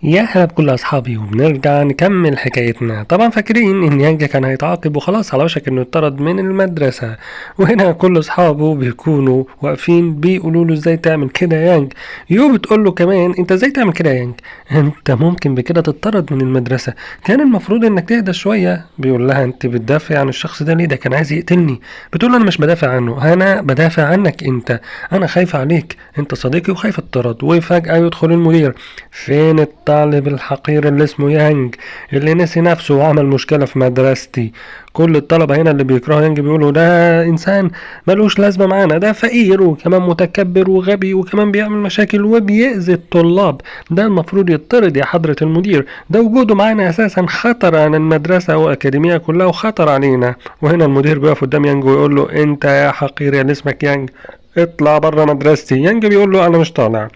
يا هلا بكل أصحابي وبنرجع نكمل حكايتنا. طبعا فاكرين إن يانج كان هيتعاقب وخلاص على وشك إنه يطرد من المدرسة، وهنا كل أصحابه بيكونوا واقفين بيقولوا له إزاي تعمل كده يا يانج. يو بتقول له كمان أنت إزاي تعمل كده يا يانج؟ أنت ممكن بكده تطرد من المدرسة، كان المفروض إنك تهدى شوية. بيقول لها أنت بتدافع عن الشخص ده ليه؟ ده كان عايز يقتلني. بتقول له أنا مش بدافع عنه، أنا بدافع عنك أنت، أنا خايفة عليك، أنت صديقي وخايف أطرد. وفجأة يدخل المدير. فين الطالب الحقير اللي اسمه يانج اللي نسي نفسه وعمل مشكلة في مدرستي؟ كل الطلبة هنا اللي بيكرهوا يانج بيقولوا ده إنسان ملوش لازمة معانا، ده فقير وكمان متكبر وغبي وكمان بيعمل مشاكل وبيأذي الطلاب، ده المفروض يطرد يا حضرة المدير، ده وجوده معانا أساسا خطر على المدرسة والأكاديمية كلها وخطر علينا. وهنا المدير بيقف قدام يانج ويقول له أنت يا حقير يا اللي اسمك يانج اطلع بره مدرستي. يانج بيقول له أنا مش طالع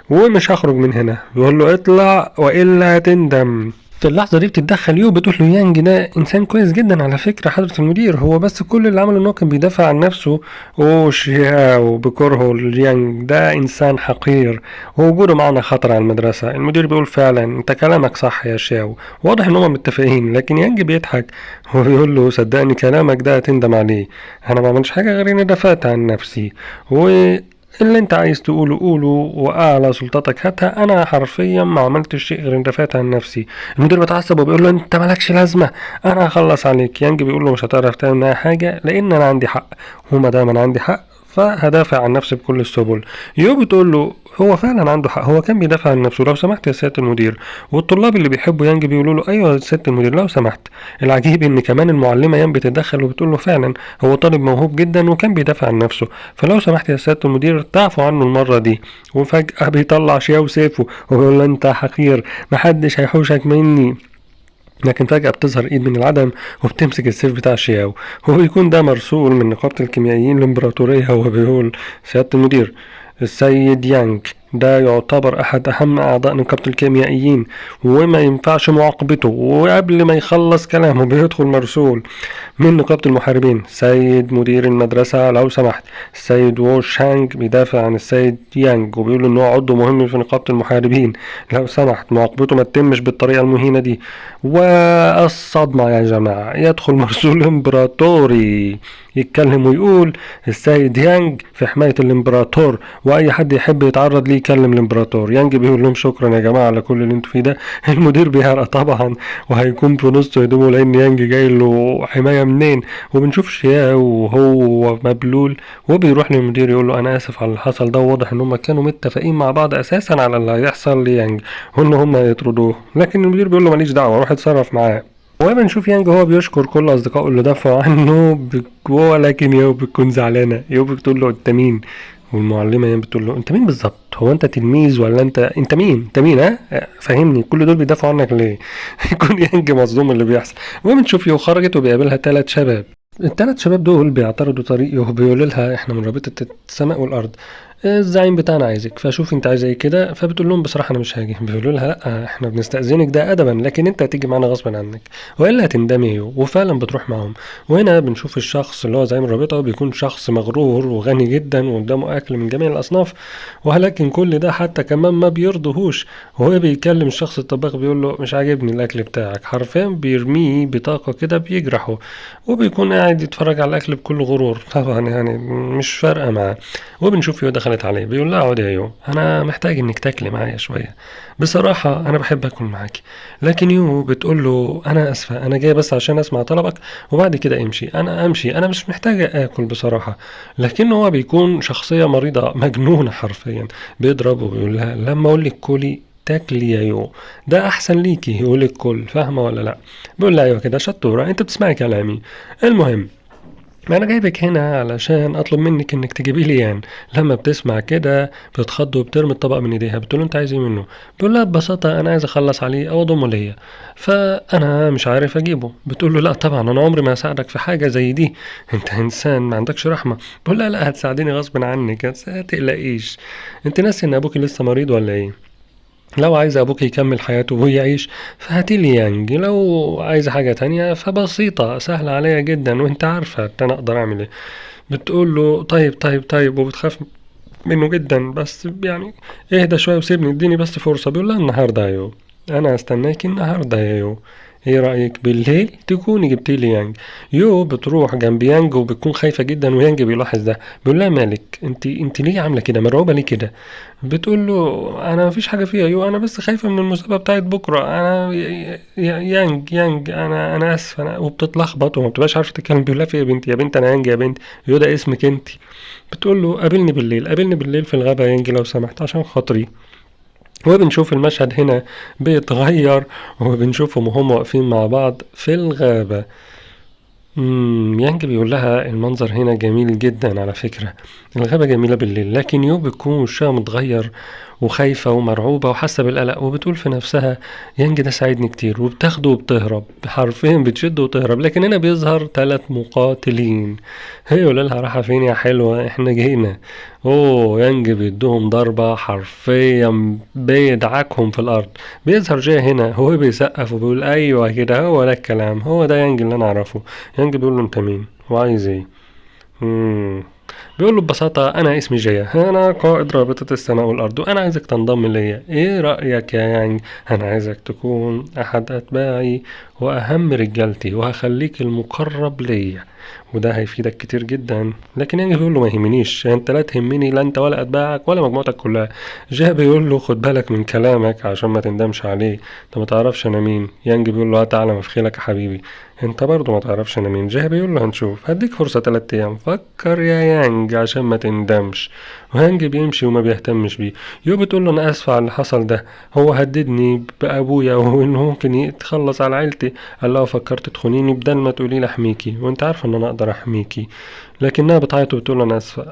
ومش هخرج من هنا. بيقول له اطلع والا هتندم. في اللحظة دي بتتدخل يو بتقول له يانج ده إنسان كويس جدا على فكرة حضرة المدير، هو بس كل اللي عمله إن هو كان بيدافع عن نفسه. وشياو بكرهه اليانج ده إنسان حقير ووجوده معنا خطر على المدرسة. المدير بيقول فعلا أنت كلامك صح يا شياو. واضح إن هما متفقين، لكن يانج بيضحك وبيقول له صدقني كلامك ده هتندم عليه، أنا ما عملتش حاجة غير إني دافعت عن نفسي، اللي انت عايز تقوله قوله واعلى سلطتك هاتها، انا حرفيا ما عملتش شيء غير ان دافعت عن نفسي. المدير بيتعصب وبيقول له انت مالكش لازمه، انا هخلص عليك. يانج بيقول له مش هتعرف تعمل اي حاجه لان انا عندي حق، وما دام انا عندي حق فهدافع عن نفسي بكل السبل. يو بتقول له هو فعلا عنده حق، هو كان بيدافع عن نفسه لو سمحت يا سيادة المدير. والطلاب اللي بيحبوا يانج بيقولوا له ايوه يا سيادة المدير لو سمحت. العجيب ان كمان المعلمة يان بتتدخل وبتقول له فعلا هو طالب موهوب جدا وكان بيدافع عن نفسه، فلو سمحت يا سيادة المدير تعفو عنه المرة دي. وفجأة بيطلع شياو سيفه وبيقول له انت حقير محدش هيحوشك مني. لكن فجأة بتظهر ايد من العدم وبتمسك السيف بتاع شياو، وبيكون ده مرسول من نقابة الكيميائيين الامبراطورية. وهو بيقول سيادة المدير السيد يانج ده يعتبر أحد أهم أعضاء نقابة الكيميائيين وما ينفعش معاقبته. وقبل ما يخلص كلامه بيدخل مرسول من نقابة المحاربين. سيد مدير المدرسة لو سمحت، السيد وو شانج بيدافع عن السيد يانج وبيقول إن هو عضو مهم في نقابة المحاربين، لو سمحت معاقبته ما تتمش بالطريقة المهينة دي. والصدمة يا جماعة يدخل مرسول إمبراطوري يتكلم ويقول السيد يانج في حماية الإمبراطور وأي حد يحب يتعرض ليه يكلم الإمبراطور. يانج بيقول لهم شكرا يا جماعة على كل اللي انتوا فيه ده. المدير بيهرق طبعا وهيكون في نص هدومه لأن يانج جاي له حماية منين. وبنشوف شياو وهو مبلول وبيروح للمدير يقول له أنا آسف على اللي حصل ده، وواضح إن هما كانوا متفقين مع بعض أساسا على اللي هيحصل ليانج وإن هما يطردوه، لكن المدير بيقول له ماليش دعوة روح اتصرف معاه. وبنشوف يانج هو بيشكر كل أصدقائه اللي دافعوا عنه بقوة، لكن يو بتكون زعلانة. يو بتقول له أنت مين؟ والمعلمة يان بتقول له أنت مين بالظبط؟ هو أنت تلميذ ولا أنت مين؟ أنت مين ها؟ فهمني كل دول بيدافعوا عنك ليه؟ يكون يانج مصدوم اللي بيحصل. وبنشوف يو خرجت وبيقابلها 3 شباب. ال3 شباب دول بيعترضوا طريق يو، بيقولوا لها احنا من رابطة السماء والأرض، الزعيم بتاعنا عايزك، فشوف انت عايزه ايه كده. فبتقول لهم بصراحه انا مش هاجي. بيقولوا لها لا احنا بنستأذنك ده ادبا، لكن انت هتيجي معانا غصبا عنك والا هتندمي. وفعلا بتروح معاهم. وهنا بنشوف الشخص اللي هو زعيم الرابطه بيكون شخص مغرور وغني جدا وقدامه اكل من جميع الاصناف، ولكن كل ده حتى كمان ما بيرضهوش. وهو بيكلم الشخص الطباخ بيقول له مش عاجبني الاكل بتاعك، حرفيا بيرميه بطاقه كده بيجرحه. وبيكون قاعد يتفرج على الاكل بكل غرور طبعا يعني مش فارقه معاه. وبنشوف يو دخلت عليه بيقول لها اقعدي يا يو انا محتاج انك تاكلي معايا شويه، بصراحه انا بحب اكل معاكي. لكن يو بتقول له انا اسفه انا جاي بس عشان اسمع طلبك وبعد كده امشي انا مش محتاجه اكل بصراحه. لكن هو بيكون شخصيه مريضه مجنونه حرفيا، بيضرب وبيقول لها لما اقول لك كلي تاكلي يا يو، ده احسن ليكي يقولك كل، فاهمه ولا لا؟ بيقول لها ايوه كده شطوره انت بتسمعي كلامي. المهم ما انا جايبك هنا علشان اطلب منك انك تجيبي لي يعني. لما بتسمع كده بتتخض وبترمي الطبق من ايديها. بتقول له انت عايز ايه منه؟ بيقول لها ببساطه انا عايز اخلص عليه او اضمه ليا فانا مش عارف اجيبه. بتقول له لا طبعا انا عمري ما هساعدك في حاجه زي دي، انت انسان ما عندكش رحمه. بيقول لها لا هتساعديني غصب عنك بس تقلقيش، انت ناسي ان ابوكي لسه مريض ولا ايه؟ لو عايز ابوك يكمل حياته ويعيش فهاتيلي يانج، لو عايز حاجة تانية فبسيطة سهلة عليا جدا وانت عارفة انا اقدر اعمل ايه. بتقول له طيب وبتخاف منه جدا بس يعني اهدى شوية وسيبني اديني بس فرصة. بيقول لها النهاردة ايوه أنا هستناك النهاردة يا يو. ايه رأيك بالليل تكوني جبتيلي يانج؟ يو بتروح جنب يانج وبتكون خايفة جدا، ويانج بيلاحظ ده، بيقول لها مالك انت ليه عاملة كده، مرعوبة ليه كده؟ بتقول له انا مفيش حاجة فيها يو، انا بس خايفة من المسابقة بتاعت بكرة، انا يانج انا اسف انا، وبتتلخبط وما بتبقاش عارفة تتكلم. بيقول لها في إيه يا بنتي، يا بنت انا يانج يا بنت، يو ده اسمك انت. بتقول له قابلني بالليل، قابلني بالليل في الغابة يا يانج لو سمحت عشان خاطري. وبنشوف المشهد هنا بيتغير، وبنشوفهم وهم واقفين مع بعض في الغابة. يانج بيقول لها المنظر هنا جميل جدا على فكرة، الغابة جميلة بالليل، لكن يو بتكون وشها متغير وخايفة ومرعوبة وحاسة بالقلق، وبتقول في نفسها يانج ده ساعدني كتير، وبتاخده وبتهرب، حرفيا بتشده وتهرب. لكن هنا بيظهر 3 مقاتلين. هي يقول لها رايحة فين يا حلوة، احنا جينا. اوه يانج بيدوهم ضربة حرفيا بيدعكهم في الارض. بيظهر جاي هنا هو بيسقف وبيقول ايوه كده، هو ده الكلام، هو ده يانج اللي انا اعرفه. يانج بيقول له انت مين وعايز ايه؟ مم. بيقول له ببساطة أنا اسمي جيا، أنا قائد رابطة السماء والأرض، وأنا عايزك تنضم ليا. إيه رأيك يا يانج؟ أنا عايزك تكون أحد أتباعي وأهم رجالتي، وهخليك المقرب ليا، وده هيفيدك كتير جدا. لكن يانج بيقول له ما يهمنيش، انت لا تهمني، لا انت ولا اتباعك ولا مجموعتك كلها. جاي بيقول له خد بالك من كلامك عشان ما تندمش عليه، انت ما تعرفش انا مين. يانج بيقول له تعالى مفخلك يا حبيبي، انت برضه ما تعرفش انا مين. جاي بيقول له هنشوف، هديك فرصة 3 ايام، فكر يا يانج عشان ما تندمش. ويانج بيمشي وما بيهتمش بيه. يو بتقول له انا اسف على اللي حصل ده، هو هددني بابويا وانه ممكن يتخلص على عيلتي. قال لها فكرت تخونيني بدل ما تقولي لي احميكي، وانت عارفه ان انا اقدر احميكي. لكنها بتعيط وبتقول له انا اسفه،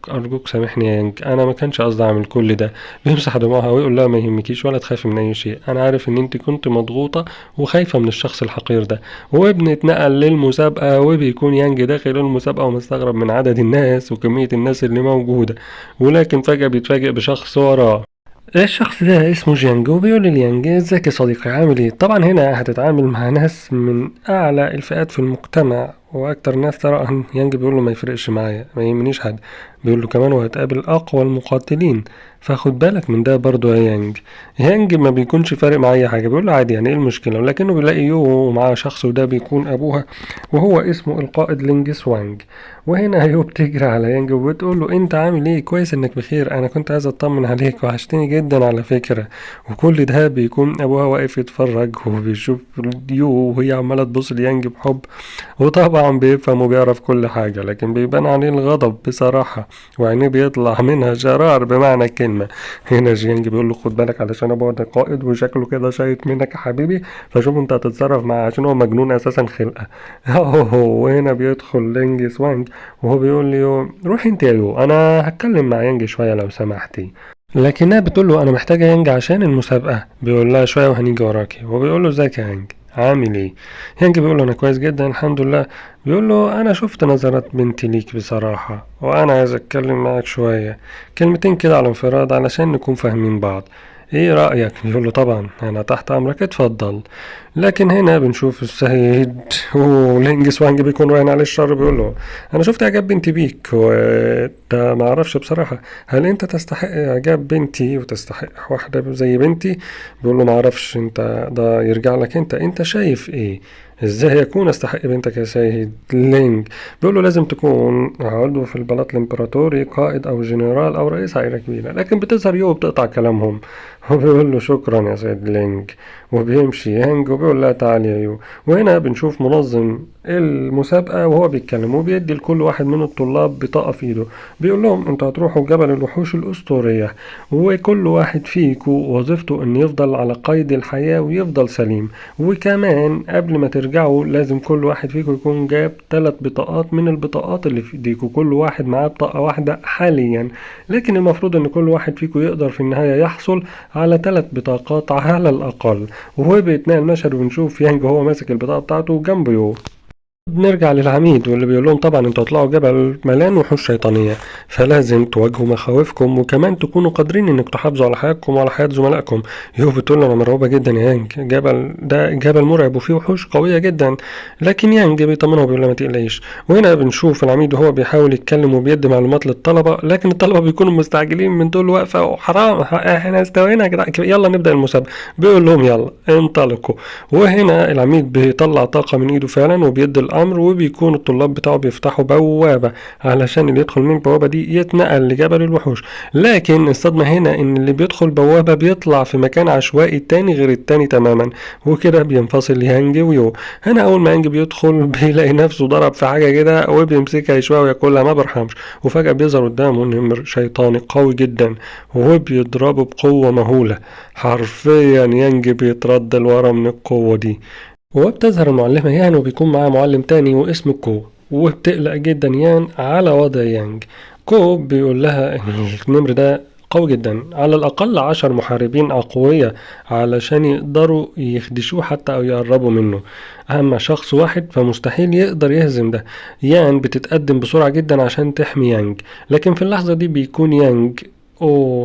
ارجوك سامحني يا يانج، انا ما كانش قصدي اعمل كل ده. بيمسح دموعها ويقول لها ما يهمكيش ولا تخافي من اي شيء، انا عارف ان انت كنت مضغوطه وخايفه من الشخص الحقير ده. وبنتنقل للمسابقه، وبيكون يانج داخل المسابقه ومستغرب من عدد الناس وكميه الناس اللي موجوده، ولكن فجاه بيتفاجئ بشخص وراه. الشخص ده اسمه جيانج، وبيقول لليانج ازيك يا صديقي عامل ايه. طبعا هنا هتتعامل مع ناس من اعلى الفئات في المجتمع واكتر ناس ثراء. يانج بيقول له ما يفرقش معايا، ما يهمنيش حد. بيقول له كمان وهتقابل اقوى المقاتلين، فخد بالك من ده برضو يا يانج. يانج ما بيكونش فارق مع اي حاجه، بيقول له عادي يعني ايه المشكله، ولكنه بيلاقي يو ومعاه شخص، وده بيكون ابوها، وهو اسمه القائد لينج سوانج. وهنا يو بتجري على يانج وبتقول له انت عامل ايه، كويس انك بخير، انا كنت عايز اطمن عليك، وحشتني جدا على فكره. وكل ده بيكون ابوها واقف يتفرج وبيشوف يو وهي عماله تبص ليانج بحب، وطبعا بيفهم وبيعرف كل حاجه، لكن بيبان عليه الغضب بصراحه، وعينيه بيطلع منها شرار بمعنى الكلمه. هنا جيانج بيقول له خد بالك علشان ابوه ده قائد وشكله كده شايط منك يا حبيبي، فشوف انت هتتصرف معاه عشان هو مجنون اساسا خلقه. وهنا بيدخل لينج سوانج وهو بيقول لي روح انت يا يو، انا هتكلم مع يانج شويه لو سمحتي. لكنها بتقول له انا محتاجه يانج عشان المسابقه. بيقول لها شويه وهنيجي وراكي. وبيقول له ازيك يا يانج عامل ايه. يانج بيقول له انا كويس جدا الحمد لله. بيقول له انا شفت نظرات بنتي ليك بصراحه، وانا عايز اتكلم معاك شويه، كلمتين كده على انفراد علشان نكون فاهمين بعض. ايه رأيك؟ بيقول له طبعا انا تحت امرك اتفضل. لكن هنا بنشوف السيد ولينج سوانج بيكون راهن عليه الشر، بيقول له انا شفت اعجاب بنتي بيك، وانت ما اعرفش بصراحة هل انت تستحق اعجاب بنتي وتستحق واحدة زي بنتي. بيقول له ما اعرفش، انت ده يرجع لك انت شايف ايه، ازاي يكون استحق بنتك يا سيد لينج. بيقول له لازم تكون عضو في البلاط الامبراطوري، قائد او جنرال او رئيس عائلة كبيرة. لكن بتظهر يو بتقطع كلامهم وبيقول له شكرا يا سيد لينج، وبيمشي يانج وبيقول لا تعالى يا يو. وهنا بنشوف منظم المسابقة وهو بيتكلم وبيدي لكل واحد من الطلاب بطاقة في ايده، بيقول لهم انتوا هتروحوا جبل الوحوش الأسطورية، وكل واحد فيكم وظيفته ان يفضل على قيد الحياة ويفضل سليم. وكمان قبل ما ترجعوا لازم كل واحد فيكم يكون جاب 3 بطاقات من البطاقات اللي في ايديكوا، كل واحد معاه بطاقة واحدة حاليا، لكن المفروض ان كل واحد فيكم يقدر في النهاية يحصل على 3 بطاقات على الأقل. وهو بيتنقل المشهد وبنشوف يانج وهو ماسك البطاقة بتاعته جنبه يو. بنرجع للعميد واللي بيقول لهم طبعا انتوا هتطلعوا جبل مليان وحوش شيطانية، فلازم تواجهوا مخاوفكم وكمان تكونوا قادرين انك تحافظوا على حياتكم وعلى حياة زملائكم. يو بتقول له انا مرعوبة جدا يا يانج، جبل ده جبل مرعب وفيه وحوش قوية جدا. لكن يانج بيطمنه وبيقول له ما تقلقيش. وهنا بنشوف العميد وهو بيحاول يتكلم وبيدي معلومات للطلبة، لكن الطلبة بيكونوا مستعجلين من دول واقفة وحرام احنا استوينا يا جدعان يلا نبدأ المسابقة. بيقول لهم يلا انطلقوا. وهنا العميد بيطلع طاقة من ايده فعلا وبيدي الامر، وبيكون الطلاب بتاعه بيفتحوا بوابة علشان اللي يدخل من البوابة دي يتنقل لجبل الوحوش. لكن الصدمة هنا ان اللي بيدخل بوابة بيطلع في مكان عشوائي تاني غير التاني تماما، وكده بينفصل يانج ويو. هنا اول ما يانج بيدخل بيلاقي نفسه ضرب في حاجة كده وبيمسكها يشويها وياكلها ما برحمش، وفجأة بيظهر قدامه نمر شيطاني قوي جدا وبيضربه بقوة مهولة. حرفيا يانج بيترد لورا من القوة دي، وبتظهر المعلمة يان وبيكون معاها معلم تاني واسمه كو، وبتقلق جدا يان على وضع يانج. كو بيقول لها ان النمر ده قوي جدا، على الأقل 10 محاربين أقوياء علشان يقدروا يخدشوه حتى أو يقربوا منه، أما شخص واحد فمستحيل يقدر يهزم ده. يان بتتقدم بسرعة جدا عشان تحمي يانج، لكن في اللحظة دي بيكون يانج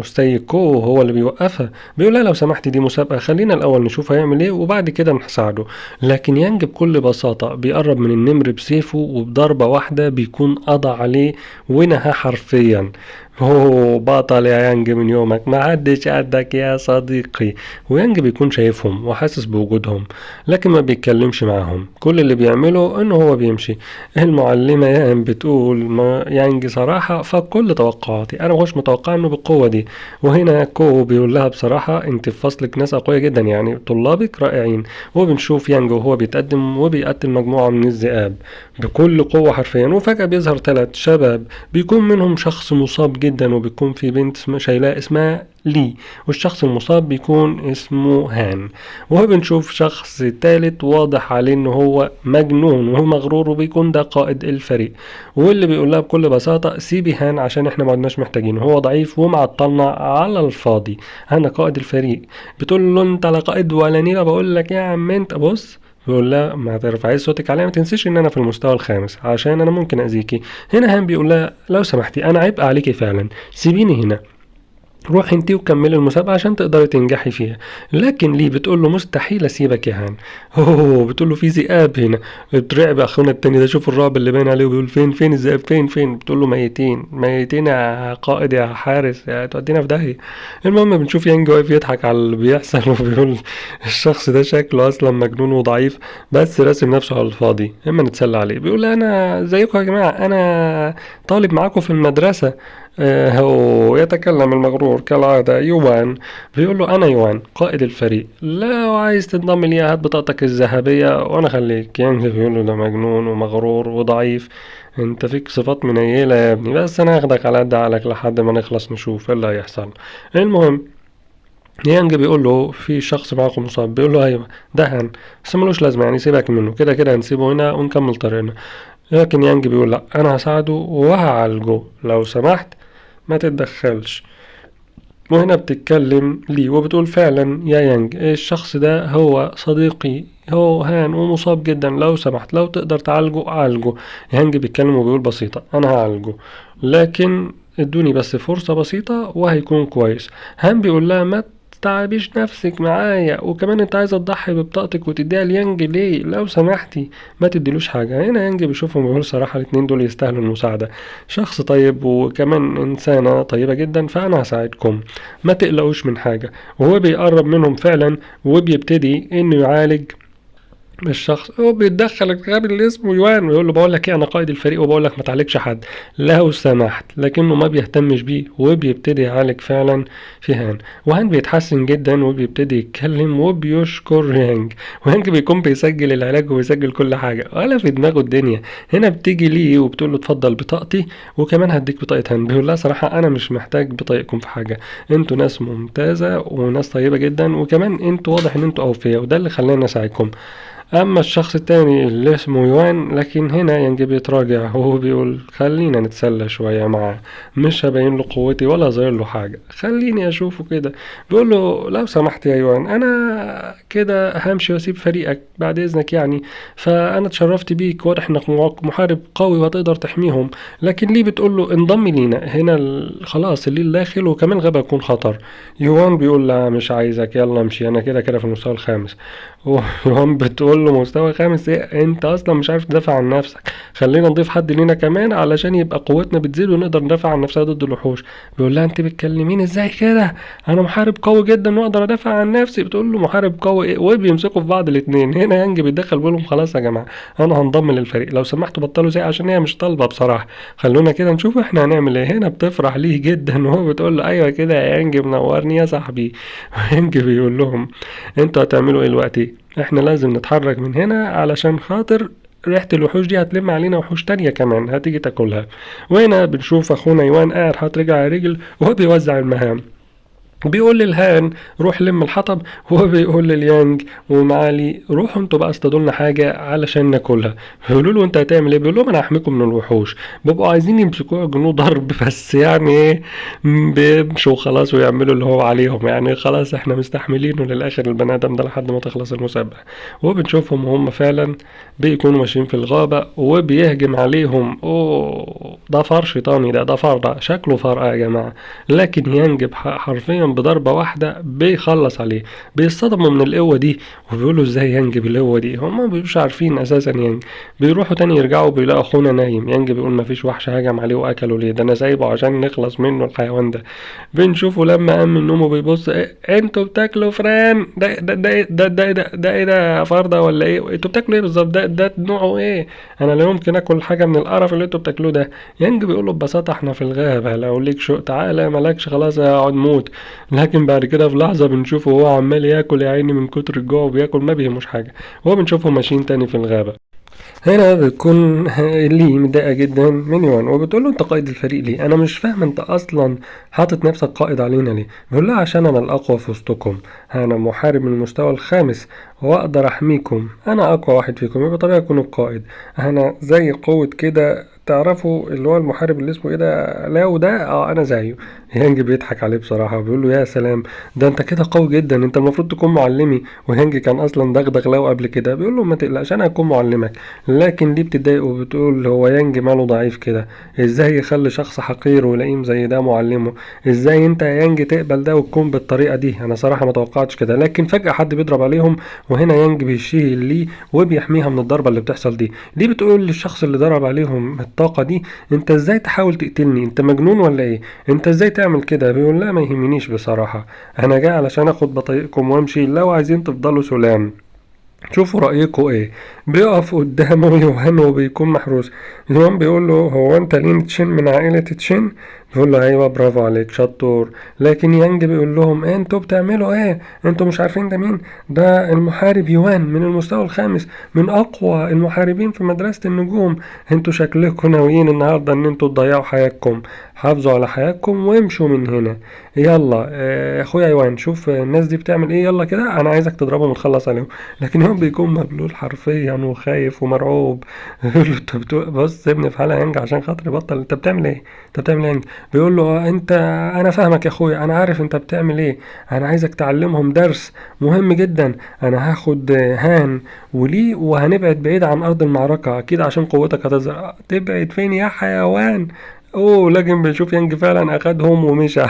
سايكو هو اللي بيوقفها. بيقول لها لو سمحتي دي مسابقة، خلينا الأول نشوف هيعمل ايه وبعد كده نساعده. لكن يانج بكل بساطة بيقرب من النمر بسيفه وبضربة واحدة بيكون قضى عليه ونهى حرفيا. بطل يا يانج من يومك، ما حدش قدك يا صديقي. ويانج بيكون شايفهم وحاسس بوجودهم، لكن ما بيتكلمش معاهم، كل اللي بيعمله انه هو بيمشي. المعلمة يان بتقول ما يانج صراحة فكل توقعاتي، انا مش متوقع انه بالقوة دي. وهنا كو بيقول لها بصراحة انت في فصلك ناس قوية جدا، يعني طلابك رائعين. وبنشوف يانج وهو بيتقدم وبيقتل مجموعة من الذئاب بكل قوة حرفيا، وفجأة بيظهر 3 شباب بيكون منهم شخص مصاب جدا، وبيكون في بنت شايلاه اسمها لي، والشخص المصاب بيكون اسمه هان. وبنشوف شخص تالت واضح عليه ان هو مجنون وهو مغرور، وبيكون ده قائد الفريق، واللي بيقول لها بكل بساطة سيبي هان عشان احنا ما عدناش محتاجينه، هو ضعيف ومعطلنا على الفاضي. انا قائد الفريق. بتقول له انت لا قائد ولا نيلة، بقول لك يا عم انت بص. بيقول لها ما ترفعيش صوتك عليا، ما تنسيش ان انا في المستوى الخامس عشان انا ممكن اذيكي. هنا هان بيقول لها لو سمحتي انا عبء عليكي فعلا، سيبيني هنا، روحي انتي وكملي المسابقة عشان تقدري تنجحي فيها. لكن ليه بتقول له مستحيل اسيبك يا هان. بتقول له في ذئاب هنا. بترعب اخونا التاني ده، شوف الرعب اللي باين عليه، وبيقول فين الذئاب، فين. بتقول له ميتين يا قائد يا حارس، يا تودينا في داهية. المهم بنشوف يانج واقف يضحك على اللي بيحصل وبيقول الشخص ده شكله اصلا مجنون وضعيف، بس راسم نفسه على الفاضي، اما نتسلى عليه. بيقول انا زيكم يا جماعة، انا طالب معاكم في المدرسة. هو يتكلم المغرور كالعادة يوان. بيقول له أنا يوان قائد الفريق، لو عايز تنضم لي هات بطاقتك الذهبية وأنا خليك. يانج بيقول له ده مجنون ومغرور وضعيف، انت فيك صفات منيلة يا ابني، بس أنا هاخدك على قد عقلك لحد ما نخلص نشوف ايه اللي هيحصل. المهم يانج بيقول له في شخص معاكم مصاب، بيقول له ايوه ده هان، بس ملوش لازمة يعني سيبك منه، كده كده هنسيبه هنا ونكمل طريقنا. لكن يانج بيقول لا انا هساعده وهعالجه لو سمحت ما تتدخلش. وهنا بتتكلم لي وبتقول فعلا يا يانج الشخص ده هو صديقي، هو هان ومصاب جدا، لو سمحت لو تقدر تعالجه عالجه. يانج بيتكلم وبيقول بسيطة انا هعالجه، لكن ادوني بس فرصة بسيطة وهيكون كويس. هان بيقول لها ما تتعبيش نفسك معايا، وكمان انت عايزة تضحي ببطاقتك وتديها ليانج ليه؟ لو سمحتي ما تديلوش حاجة. هنا يانج بيشوفهم ويقول صراحة الاتنين دول يستاهلوا المساعدة، شخص طيب وكمان انسانة طيبة جدا، فانا هساعدكم ما تقلقوش من حاجة. وهو بيقرب منهم فعلا وبيبتدي انه يعالج الشخص، هو بيتدخل الغبي اللي اسمه يوان ويقول له بقول لك ايه انا قائد الفريق وبقول لك ما تعالجش حد لو سمحت، لكنه ما بيهتمش بيه وبيبتدي يعالج فعلا في هان. وهان بيتحسن جدا وبيبتدي يتكلم وبيشكر يانج، ويانج بيكون بيسجل العلاج وبيسجل كل حاجه ولا في دماغه الدنيا. هنا بتيجي ليه وبتقول له اتفضل بطاقتي وكمان هديك بطاقه هان. بيقول لها صراحه انا مش محتاج بطاقتكم في حاجه، انتوا ناس ممتازه وناس طيبه جدا، وكمان انتوا واضح ان انتوا اوفياء وده اللي خلاني اساعدكم. اما الشخص التاني اللي اسمه يوان، لكن هنا يانج بيتراجع وهو بيقول خلينا نتسلى شوية معاه، مش هبين له قوتي ولا اظهر له حاجة، خليني اشوفه كده. بيقول له لو سمحت يا يوان، انا كده همشي واسيب فريقك بعد اذنك يعني، فانا اتشرفت بيك، واضح انك محارب قوي وهتقدر تحميهم، لكن ليه بتقول له انضم لينا هنا؟ خلاص الليل داخل وكمان غابة يكون خطر. يوان بيقول لا مش عايزك، يلا امشي، انا كده كده في المستوى الخامس. ويوان بتقول له مستوى خامس ايه؟ انت اصلا مش عارف تدافع عن نفسك، خلينا نضيف حد لينا كمان علشان يبقى قوتنا بتزيد ونقدر ندافع عن نفسنا ضد الوحوش. بيقول لها انت بتكلمين ازاي كده؟ انا محارب قوي جدا واقدر ادافع عن نفسي. بتقول له محارب قوي ايه؟ وبيمسكوا في بعض الاتنين. هنا يانج بيتدخل بيقول لهم خلاص يا جماعه، انا هنضم للفريق، لو سمحتوا بطلوا زي، عشان هي مش طالبه بصراحه، خلونا كده نشوف احنا هنعمل ايه. هنا بتفرح ليه جدا وهو بتقول له ايوه كده يا يانج، منورني يا صاحبي. ويانج بيقول لهم انتوا هتعملوا ايه دلوقتي؟ احنا لازم نتحرك من هنا علشان خاطر ريحة الوحوش دي هتلم علينا وحوش تانية كمان هتيجي تاكلها. وهنا بنشوف اخونا يوان قاعد حاطط رجل على رجل وهو بيوزع المهام، بيقول للهان روح لم الحطب، وهو بيقول لليانج ومعالي روحوا انتوا بقى اصطادوا لنا حاجه علشان ناكلها. بيقولوا له انت هتعمل ايه؟ بيقول لهم انا هحميكم من الوحوش. بيبقوا عايزين يمسكوه جنود ضرب، بس يعني ايه، بيمشوا خلاص ويعملوا اللي هو عليهم، يعني خلاص احنا مستحملينه للاخر البني ادم ده لحد ما تخلص المسابقه. وبنشوفهم هم فعلا بيكونوا ماشيين في الغابه وبيهجم عليهم. اوه ده فار شيطاني، ده فار، ده شكله فار يا جماعه، لكن يانج حرفيا بضربة واحدة بيخلص عليه. بيصطدموا من القوة دي وبيقولوا ازاي يانج بالقوة دي، هما مبيبقوش عارفين اساسا يانج. بيروحوا تاني يرجعوا بيلاقوا اخونا نايم. يانج بيقول مفيش وحش هجم عليه واكله ليه، ده انا سايبه عشان نخلص منه الحيوان ده. بنشوفه لما قام من نومه بيبص، إيه انتوا بتاكلوا فران؟ ده ايه ده يا فرده ولا ايه؟ انتوا بتاكلوا ايه بالظبط؟ ده نوعه ايه؟ انا لا يمكن اكل حاجه من القرف اللي انتوا بتاكلوه ده. يانج بيقول له ببساطه احنا في الغابه، لو ليك شوق تعالى، مالكش خلاص هقعد موت. لكن بعد كده في لحظة بنشوفه وهو عمال ياكل يا عيني من كتر الجوع، وبياكل ما بيهموش حاجة، وهو بنشوفهم ماشيين تاني في الغابة. هنا بتكون لي متضايقة جدا من يوان وبتقول له انت قائد الفريق ليه؟ انا مش فاهم انت اصلا حاطط نفسك قائد علينا ليه؟ بيقول لها عشان انا الاقوى في وسطكم، انا محارب من المستوى الخامس واقدر احميكم، انا اقوى واحد فيكم، يبقى طبيعي اكون القائد. انا زي قوة كده، تعرفوا اللي هو المحارب اللي اسمه ايه ده، لاو ده، انا زيه. يانج بيضحك عليه بصراحة وبيقول له يا سلام، ده انت كده قوي جدا، انت المفروض تكون معلمي. ويانج كان اصلا دغدغ لاو قبل كده. بيقول له ما تقلقش انا هكون معلمك. لكن دي بتضايقه وبتقول هو يانج ماله ضعيف كده، ازاي يخلي شخص حقير ولئيم زي ده معلمه؟ ازاي انت يا يانج تقبل ده وتكون بالطريقة دي؟ انا صراحة ما توقعتش كده. لكن فجأة حد بيضرب عليهم وهنا يانج بيشيل ليه وبيحميها من الضربة اللي بتحصل دي. دي بتقول للشخص اللي ضرب عليهم الطاقة دي انت ازاي تحاول تقتلني؟ انت مجنون ولا ايه؟ انت ازاي تعمل كده؟ بيقول لا ما يهمنيش بصراحة، انا جاي علشان اخد بطايقكم وامشي لو عايزين تفضلوا سلام. شوفوا رأيكوا ايه. بيقف قدامه يوهان وبيكون محروس. يوهان بيقول له هو انت لين تشين من عائلة تشين؟ بيقول له ايوه برافو عليك شطور. لكن يانج بيقول لهم انتوا بتعملوا ايه؟ انتوا مش عارفين ده مين؟ ده المحارب يوان من المستوى الخامس، من اقوى المحاربين في مدرسة النجوم. انتوا شكلكم ناويين النهارده ان انتوا تضيعوا حياتكم، حافظوا على حياتكم وامشوا من هنا. يلا اخويا يوان شوف الناس دي بتعمل ايه، يلا كده انا عايزك تضربهم وتخلص عليهم. لكن هو بيكون مبلول حرفيا وخايف ومرعوب. يقول له انت بص سيبني في حالي يا يانج عشان خاطري، بطل انت بتعمل ايه؟ انت بتعمل ايه يا يانج؟ بيقول له انت، انا فاهمك يا اخويا، انا عارف انت بتعمل ايه، انا عايزك تعلمهم درس مهم جدا. انا هاخد هان وليه وهنبعد بعيد عن ارض المعركة اكيد عشان قوتك هتظهر. تبعد فين يا حيوان؟ اوه لكن بنشوف يانج فعلا اخدهم ومشى.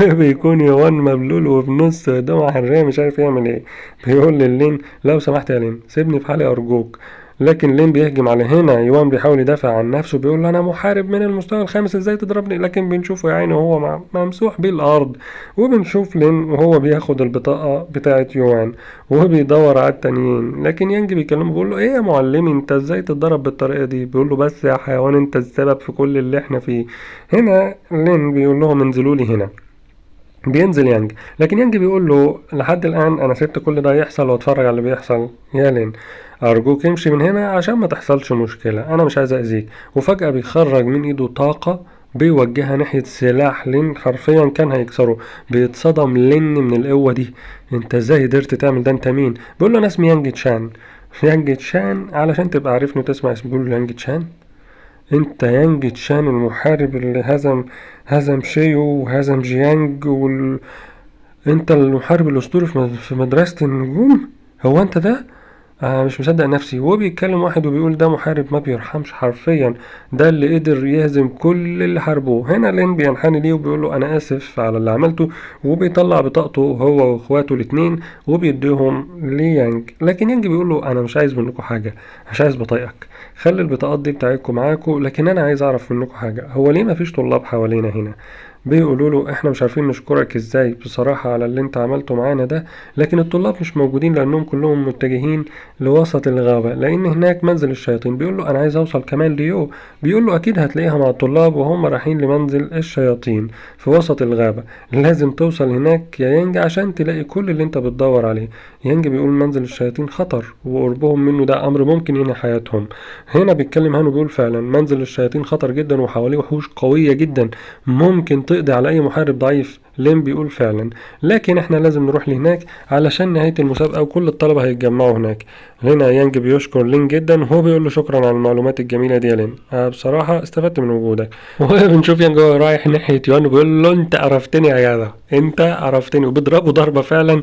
وبيكون يوان مبلول وفي نص دمعة حرية مش عارف يعمل ايه. بيقول للين لو سمحت يا لين سيبني في حالي ارجوك. لكن لين بيهجم على هنا. يوان بيحاول يدافع عن نفسه بيقول له انا محارب من المستوى الخامس ازاي تضربني؟ لكن بنشوفه يا عيني وهو ممسوح بالارض. وبنشوف لين وهو بياخد البطاقة بتاعت يوان وهو بيدور على التانيين. لكن يانج بيكلمه بيقول له ايه يا معلمي انت ازاي تتضرب بالطريقة دي؟ بيقول له بس يا حيوان انت السبب في كل اللي احنا فيه. هنا لين بيقول لهم انزلوا لي هنا. بينزل يانج. لكن يانج بيقول له لحد الآن أنا سبت كل ده يحصل واتفرج على اللي بيحصل يا لين، أرجوك امشي من هنا عشان ما تحصلش مشكلة، أنا مش عايز أذيك. وفجأة بيخرج من إيده طاقة بيوجهها ناحية سلاح لين حرفيا كان هيكسره. بيتصدم لين من القوة دي. انت ازاي قدرت تعمل ده؟ انت مين؟ بيقول له انا اسمي يانج تشان. يانج تشان علشان تبقى عارفني وتسمع اسمي. بيقول له يانج تشان؟ انت يانج تشان المحارب اللي هزم شيو وهزم جيانج انت المحارب الاسطوري في مدرسة النجوم؟ هو انت ده؟ مش مصدق نفسي. وهو بيتكلم واحد وبيقول ده محارب ما بيرحمش حرفيا، ده اللي قدر يهزم كل اللي حاربوه. هنا لين بينحني ليه وبيقول له انا اسف على اللي عملته، وبيطلع بطاقته هو واخواته الاتنين وبيديهم ليانج. لكن يانج بيقول له انا مش عايز منكم حاجه، مش عايز بطايقك، خلي البطاقات دي بتاعتكم معاكم، لكن انا عايز اعرف منكم حاجه، هو ليه مفيش طلاب حوالينا هنا؟ بيقولوا له احنا مش عارفين نشكرك ازاي بصراحة على اللي انت عملته معانا ده، لكن الطلاب مش موجودين لانهم كلهم متجهين لوسط الغابة لان هناك منزل الشياطين. بيقول له انا عايز اوصل كمان ليو. بيقول له اكيد هتلاقيها مع الطلاب وهم رايحين لمنزل الشياطين في وسط الغابة. لازم توصل هناك يا يانج عشان تلاقي كل اللي انت بتدور عليه. يانج بيقول منزل الشياطين خطر وقربهم منه ده امر ممكن ينهي حياتهم. هنا بيتكلم هانو بيقول فعلا منزل الشياطين خطر جدا وحواليه وحوش قوية جدا ممكن تقضي على اي محارب ضعيف. لين بيقول فعلا، لكن احنا لازم نروح لهناك علشان نهاية المسابقة وكل الطلبة هيتجمعوا هناك. هنا يانج بيشكر لين جدا وهو بيقول له شكرا على المعلومات الجميلة دي يا لين، بصراحة استفدت من وجودك. وبنشوف يانج وهو رايح ناحية يوان وبيقول له انت عرفتني يا جدع، انت عرفتني، وبيضربه ضربة فعلا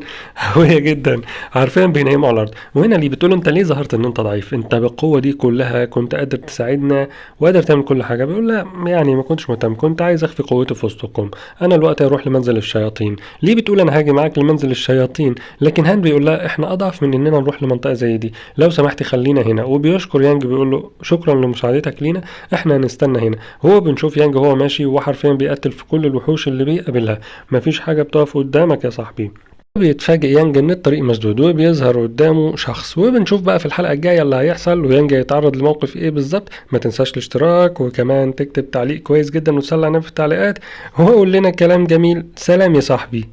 قوية جدا، عارفين بينيموا على الارض. وهنا اللي بتقول له انت ليه ظهرت ان انت ضعيف؟ انت بالقوة دي كلها كنت قادر تساعدنا وقادر تعمل كل حاجة. بيقول لا يعني ما كنتش مهتم، كنت عايز اخفي قوتي في وسطكم، انا الوقت اروح لمنزل الشياطين. ليه بتقول انا هاجي معاك لمنزل الشياطين؟ لكن هان بيقول لا احنا اضعف من اننا نروح لمنطقة زي دي، لو سمحت خلينا هنا. وبيشكر يانج بيقول له شكرا لمساعدتك لينا، احنا هنستنى هنا. هو بنشوف يانج وهو ماشي وحرفيا بيقتل في كل الوحوش اللي بيقابلها، مفيش حاجة بتقف قدامك يا صاحبي. بيتفاجئ يانج ان الطريق مسدود وبيظهر قدامه شخص. وبنشوف بقى في الحلقة الجاية اللي هيحصل ويانج هيتعرض لموقف ايه بالظبط. ما تنساش الاشتراك وكمان تكتب تعليق كويس جدا وتسلع نفسك في التعليقات وقول لنا كلام جميل. سلام يا صاحبي.